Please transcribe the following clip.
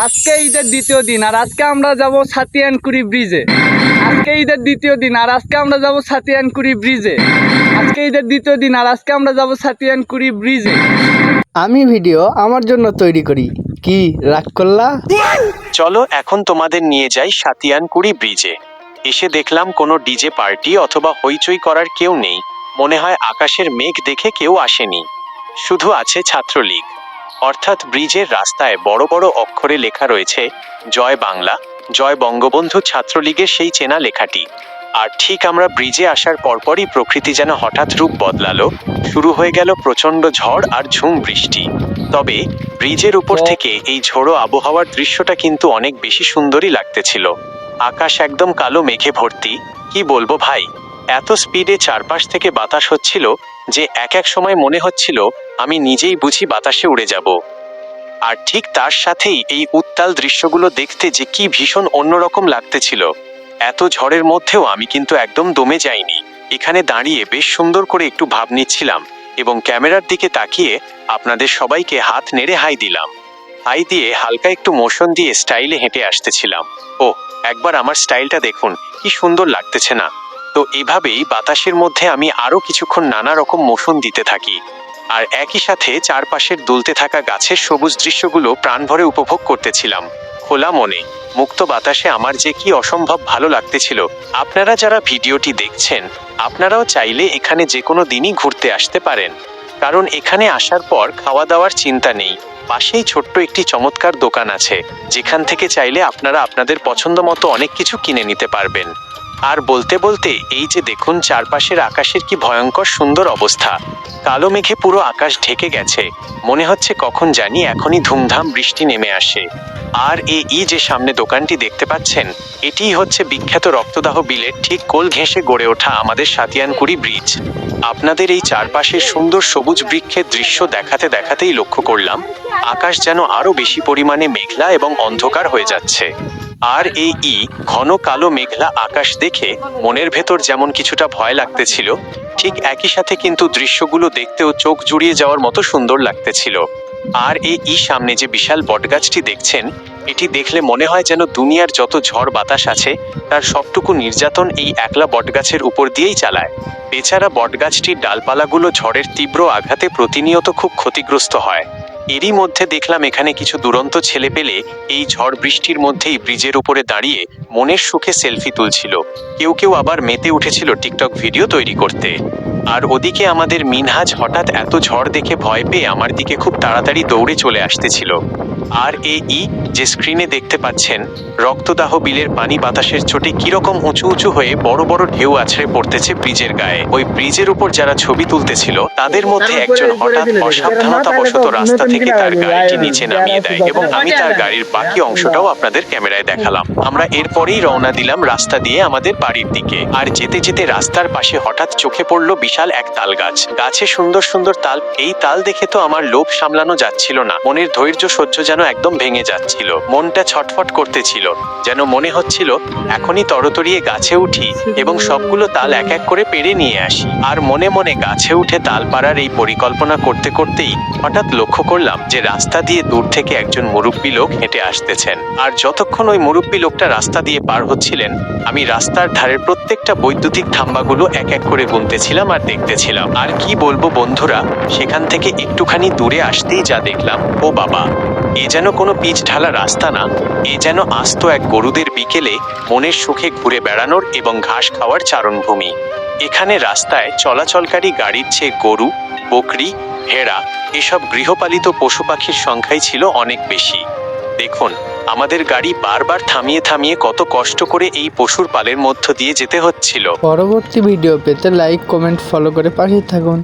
আজকে ঈদের দ্বিতীয় দিন আর আজকে আমরা যাব সাতিয়ানকুড়ি ব্রিজে। আজকে ঈদের দ্বিতীয় দিন আর আজকে আমরা যাব সাতিয়ানকুড়ি ব্রিজে। আজকে ঈদের দ্বিতীয় দিন আর আজকে আমরা যাব সাতিয়ানকুড়ি ব্রিজে। আমি ভিডিও আমার জন্য তৈরি করি, কি রাগ করলা? চলো এখন তোমাদের নিয়ে যাই সাতিয়ানকুড়ি ব্রিজে। এসে দেখলাম কোনো ডিজে পার্টি অথবা হইচই করার কেউ নেই। মনে হয় আকাশের মেঘ দেখে কেউ আসেনি, শুধু আছে ছাত্রলীগ। অর্থাৎ ব্রিজের রাস্তায় বড় বড় অক্ষরে লেখা রয়েছে জয় বাংলা, জয় বঙ্গবন্ধু ছাত্রলীগের সেই চেনা লেখাটি। আর ঠিক আমরা ব্রিজে আসার পরপরই প্রকৃতি যেন হঠাৎ রূপ বদলালো, শুরু হয়ে গেল প্রচণ্ড ঝড় আর ঝুম বৃষ্টি। তবে ব্রিজের উপর থেকে এই ঝোড়ো আবহাওয়ার দৃশ্যটা কিন্তু অনেক বেশি সুন্দরই লাগতেছিল। আকাশ একদম কালো মেঘে ভর্তি। কি বলবো ভাই, এত স্পিডে চারপাশ থেকে বাতাস হচ্ছিল যে এক এক সময় মনে হচ্ছিল আমি নিজেই বুঝি বাতাসে উড়ে যাব। আর ঠিক তার সাথেই এই উত্তাল দৃশ্যগুলো দেখতে যে কি ভীষণ অন্যরকম লাগতেছিল। এত ঝড়ের মধ্যেও আমি কিন্তু একদম দমে যাইনি। এখানে দাঁড়িয়ে বেশ সুন্দর করে একটু ভাব নিচ্ছিলাম এবং ক্যামেরার দিকে তাকিয়ে আপনাদের সবাইকে হাত নেড়ে হাই দিলাম। হাই দিয়ে হালকা একটু মোশন দিয়ে স্টাইলে হেঁটে আসতেছিলাম। ও একবার আমার স্টাইলটা দেখুন, কি সুন্দর লাগতেছে না? তো এভাবেই বাতাসের মধ্যে আমি আরো কিছুক্ষণ নানা রকম মোশন দিতে থাকি আর একই সাথে চারপাশের দুলতে থাকা গাছের সবুজ দৃশ্যগুলো প্রাণ ভরে উপভোগ করতেছিলাম। খোলা মনে মুক্ত বাতাসে আমার যে কি অসম্ভব ভালো লাগতেছিল। আপনারা যারা ভিডিওটি দেখছেন, আপনারাও চাইলে এখানে যে কোনো দিনই ঘুরতে আসতে পারেন, কারণ এখানে আসার পর খাওয়া দাওয়ার চিন্তা নেই। পাশেই ছোট্ট একটি চমৎকার দোকান আছে, যেখান থেকে চাইলে আপনারা আপনাদের পছন্দ মতো অনেক কিছু কিনে নিতে পারবেন। আর বলতে বলতে এই যে দেখুন চারপাশের আকাশের কি ভয়ঙ্কর সুন্দর অবস্থা। কালো মেঘে পুরো আকাশ ঢেকে গেছে, মনে হচ্ছে কখন জানি এখনই ধুমধাম বৃষ্টি নেমে আসে। আর এই যে সামনে দোকানটি দেখতে পাচ্ছেন, এটিই হচ্ছে বিখ্যাত রক্তদাহ বিলের ঠিক কোল ঘেঁষে গড়ে ওঠা আমাদের সাতিয়ানকুড়ি ব্রিজ। আপনাদের এই চারপাশের সুন্দর সবুজ বৃক্ষের দৃশ্য দেখাতে দেখাতেই লক্ষ্য করলাম আকাশ যেন আরো বেশি পরিমাণে মেঘলা এবং অন্ধকার হয়ে যাচ্ছে। আর এই ঘন কালো মেঘলা আকাশ দেখে মনের ভেতর যেমন কিছুটা ভয় লাগতেছিল, ঠিক একই সাথে কিন্তু দৃশ্যগুলো দেখতেও চোখ জুড়িয়ে যাওয়ার মতো সুন্দর লাগতেছিল। আর এই সামনে যে বিশাল বটগাছটি দেখছেন, এটি দেখলে মনে হয় যেন দুনিয়ার যত ঝড় বাতাস আছে তার সবটুকু নির্যাতন এই একলা বটগাছের উপর দিয়েই চালায়। বেচারা বটগাছটির ডালপালাগুলো ঝড়ের তীব্র আঘাতে প্রতিনিয়ত খুব ক্ষতিগ্রস্ত হয়। এরই মধ্যে দেখলাম এখানে কিছু দুরন্ত ছেলে পেলে এই ঝড় বৃষ্টির মধ্যেই ব্রিজের উপরে দাঁড়িয়ে মনের সুখে সেলফি তুলছিল। কেউ কেউ আবার মেতে উঠেছিল টিকটক ভিডিও তৈরি করতে। আর ওদিকে আমাদের মিনহাজ হঠাৎ এত ঝড় দেখে ভয় পেয়ে আমার দিকে খুব তাড়াতাড়ি দৌড়ে চলে আসতেছিল। আর এই যে স্ক্রিনে দেখতে পাচ্ছেন, রক্তদাহ বিলের পানি বাতাসের চোটে কিরকম উঁচু উঁচু হয়ে বড় বড় ঢেউ আছড়ে পড়তেছে ব্রিজের গায়ে। ওই ব্রিজের উপর যারা ছবি তুলতেছিল তাদের মধ্যে একজন হঠাৎ অসাবধানতাবশত রাস্তা থেকে তার গাড়িটি নিচে নামিয়ে দেয় এবং আমি তার গাড়ির বাকি অংশটাও আপনাদের ক্যামেরায় দেখালাম। আমরা এরপরেই রওনা দিলাম রাস্তা দিয়ে আমাদের বাড়ির দিকে। আর যেতে যেতে রাস্তার পাশে হঠাৎ চোখে পড়লো বিশাল এক তাল গাছ। গাছে সুন্দর সুন্দর তাল। এই তাল দেখে তো আমার লোভ সামলানো যাচ্ছিল না, মনের ধৈর্য সহ্য যেন একদম ভেঙে যাচ্ছিল। মনটা ছটফট করতেছিল, যেন মনে হচ্ছিল এখনই তরতরিয়ে গাছে উঠি এবং সবগুলো তাল এক এক করে পেড়ে নিয়ে আসি। আর মনে মনে গাছে উঠে তাল পাড়ার এই পরিকল্পনা করতে করতেই হঠাৎ লক্ষ্য করলাম যে রাস্তা দিয়ে দূর থেকে একজন মুরব্বী লোক হেঁটে আসতেছেন। আর যতক্ষণ ওই মুরব্বী লোকটা রাস্তা দিয়ে পার হচ্ছিলেন, আমি রাস্তার ধারের প্রত্যেকটা বৈদ্যুতিক থাম্বাগুলো এক এক করে গুনতেছিলাম আর দেখতেছিলাম। আর কি বলবো বন্ধুরা, সেখান থেকে একটুখানি দূরে আসতেই যা দেখলাম, ও বাবা, এ যেন কোনো পিচ ঢালা রাস্তা না, এ যেন আস্ত এক গরুদের বিকেলে মনের সুখে ঘুরে বেড়ানোর এবং ঘাস খাওয়ার চারণভূমি। এখানে রাস্তায় চলাচলকারী গাড়ির চেয়ে গরু, বকরি, ভেড়া এসব গৃহপালিত পশু পাখির সংখ্যাই ছিল অনেক বেশি। দেখুন আমাদের গাড়ি বারবার থামিয়ে থামিয়ে কত কষ্ট করে এই পশুর পালের মধ্য দিয়ে যেতে হচ্ছিল। পরবর্তী ভিডিও পেতে লাইক, কমেন্ট, ফলো করে পাশে থাকুন।